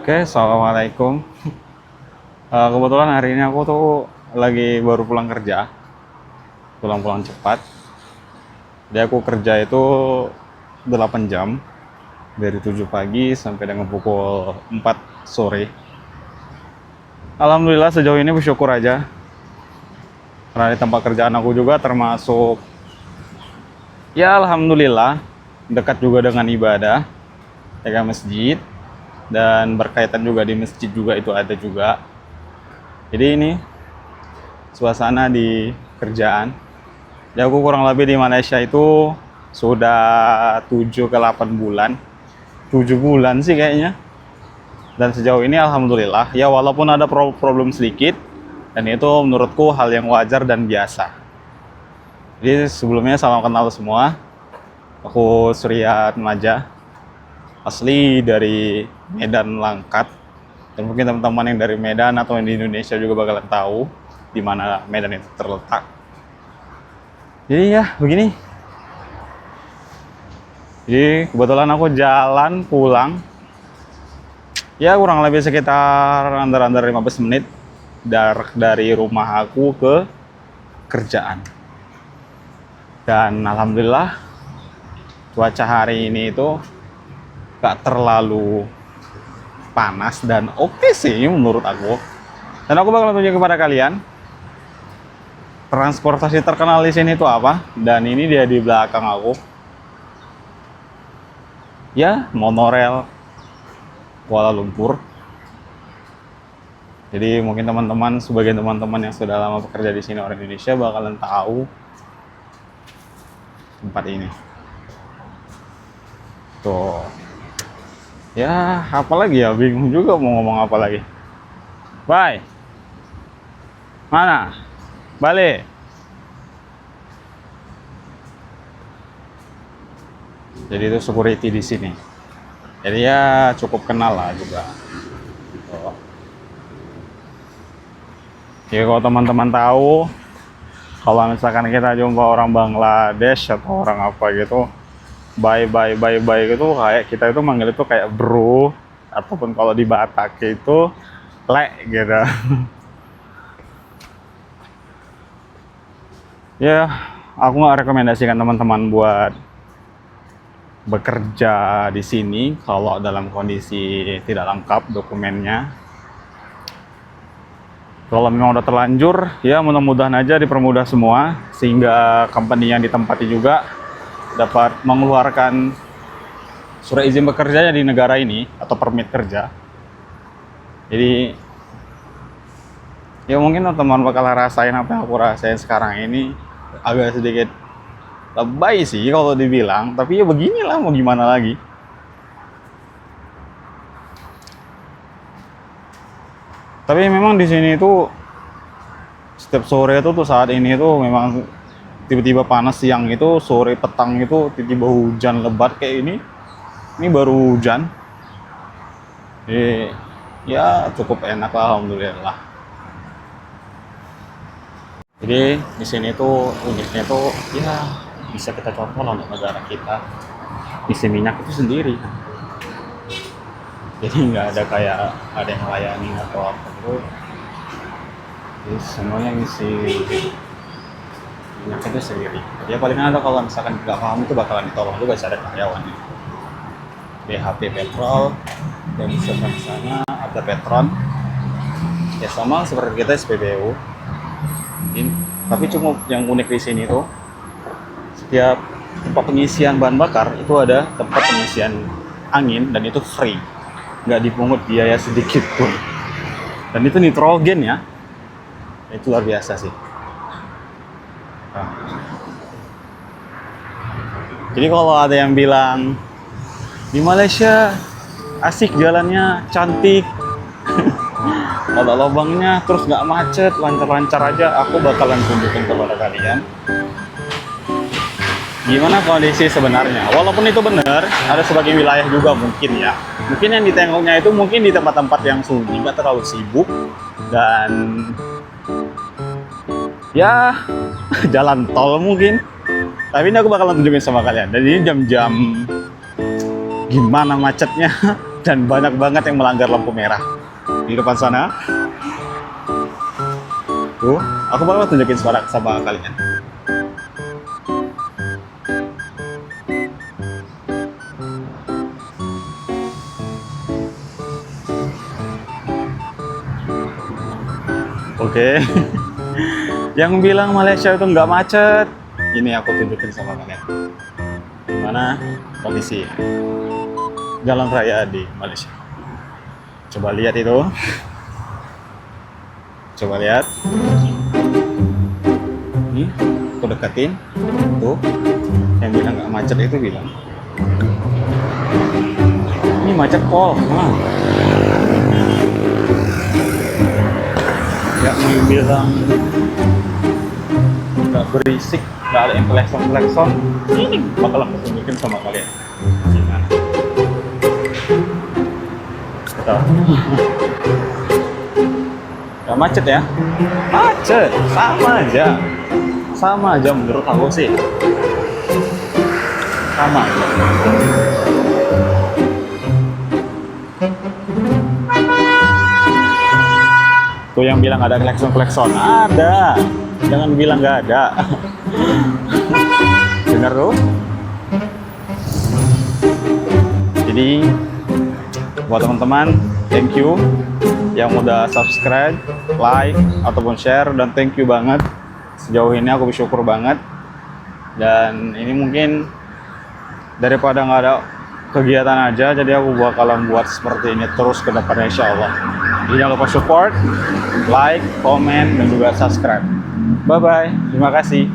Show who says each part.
Speaker 1: Oke, assalamualaikum. Kebetulan hari ini aku tuh lagi baru pulang kerja, pulang cepat. Jadi aku kerja itu 8 jam, dari 7 pagi sampai dengan pukul 4 sore. Alhamdulillah sejauh ini bersyukur aja. Karena di tempat kerjaan aku juga termasuk, ya alhamdulillah, dekat juga dengan ibadah, ya masjid. Dan berkaitan juga di masjid juga itu ada juga. Jadi ini suasana di kerjaan. Ya aku kurang lebih di Malaysia itu sudah 7 ke 8 bulan. 7 bulan sih kayaknya. Dan sejauh ini alhamdulillah ya walaupun ada problem sedikit dan itu menurutku hal yang wajar dan biasa. Jadi sebelumnya salam kenal semua. Aku Surya Maja, asli dari Medan Langkat, dan mungkin teman-teman yang dari Medan atau yang di Indonesia juga bakalan tahu di mana Medan itu terletak. Jadi ya begini. Jadi kebetulan aku jalan pulang, ya kurang lebih sekitar under 15 menit dari rumah aku ke kerjaan. Dan alhamdulillah cuaca hari ini itu gak terlalu panas dan oke sih menurut aku. Dan aku bakal tunjuk kepada kalian transportasi terkenal di sini itu apa. Dan ini dia di belakang aku. Ya, monorail Kuala Lumpur. Jadi mungkin teman-teman, sebagian teman-teman yang sudah lama bekerja di sini orang Indonesia bakalan tahu tempat ini. Tuh. Ya, apalagi ya, bingung juga mau ngomong apa lagi. Bye. Mana? Balik. Jadi itu security di sini. Jadi ya cukup kenal lah juga. Oh. Ya kalau teman-teman tahu, kalau misalkan kita jumpa orang Bangladesh atau orang apa gitu, bye gitu, kayak kita itu manggil itu kayak bro, ataupun kalau di Batak itu lek gitu. Ya aku nggak rekomendasikan teman-teman buat bekerja di sini kalau dalam kondisi tidak lengkap dokumennya. Kalau memang udah terlanjur, ya mudah-mudahan aja dipermudah semua sehingga company yang ditempati juga dapat mengeluarkan surat izin bekerjanya di negara ini atau permit kerja. Jadi ya mungkin teman-teman bakal rasain apa yang aku rasain sekarang ini, agak sedikit lebay sih kalau dibilang, tapi ya beginilah, mau gimana lagi. Tapi memang di sini itu setiap sore itu tuh saat ini tuh memang tiba-tiba panas, siang itu, sore petang itu tiba-tiba hujan lebat kayak ini. Ini baru hujan. Jadi ya cukup enak lah, alhamdulillah. Jadi di sini tuh uniknya tuh ya bisa kita contoh lah untuk negara kita. Isi minyak itu sendiri. Jadi nggak ada kayak ada yang melayani atau apa gitu. Jadi semuanya ngisi minyak itu sendiri. Ya paling ada kalau misalkan nggak paham itu bakalan ditolong juga ada karyawannya. BHP Petrol dan di sana ada Petron. Ya sama seperti kita SPBU. Tapi cuma yang unik di sini tuh setiap tempat pengisian bahan bakar itu ada tempat pengisian angin dan itu free, nggak dipungut biaya sedikit pun. Dan itu nitrogen ya, itu luar biasa sih. Nah. Jadi kalau ada yang bilang di Malaysia asik jalannya, cantik, ada lubangnya, terus nggak macet, lancar-lancar aja, aku bakalan tunjukin kepada kalian gimana kondisi sebenarnya. Walaupun itu benar, ada sebagian wilayah juga mungkin ya. Mungkin yang ditengoknya itu mungkin di tempat-tempat yang sunyi, nggak terlalu sibuk, dan ya jalan tol mungkin. Tapi ini aku bakalan tunjukin sama kalian. Dan ini jam-jam gimana macetnya Dan banyak banget yang melanggar lampu merah di depan sana. Tuh, aku bakal tunjukin suara sama kalian. Oke. Yang bilang Malaysia itu nggak macet, ini aku tunjukin sama kalian. Gimana kondisi jalan raya di Malaysia. Coba lihat itu. Coba lihat. Ini aku deketin. Tuh. Yang bilang nggak macet itu bilang. Ini macet pol. Nah. Yang bilang nggak berisik, nggak ada yang klakson, ini bakal aku tunjukin sama kalian gimana. Betul. Nggak macet ya? Macet, sama aja menurut aku sih, sama aja. Tuh yang bilang ada klakson, ada. Jangan bilang nggak ada. Dengar tuh. Jadi buat teman-teman, thank you yang udah subscribe, like, ataupun share, dan thank you banget. Sejauh ini aku bersyukur banget. Dan ini mungkin daripada nggak ada kegiatan aja, jadi aku bakalan buat seperti ini terus ke depannya insya Allah. Jadi jangan lupa support, like, komen, dan juga subscribe. Bye-bye. Terima kasih.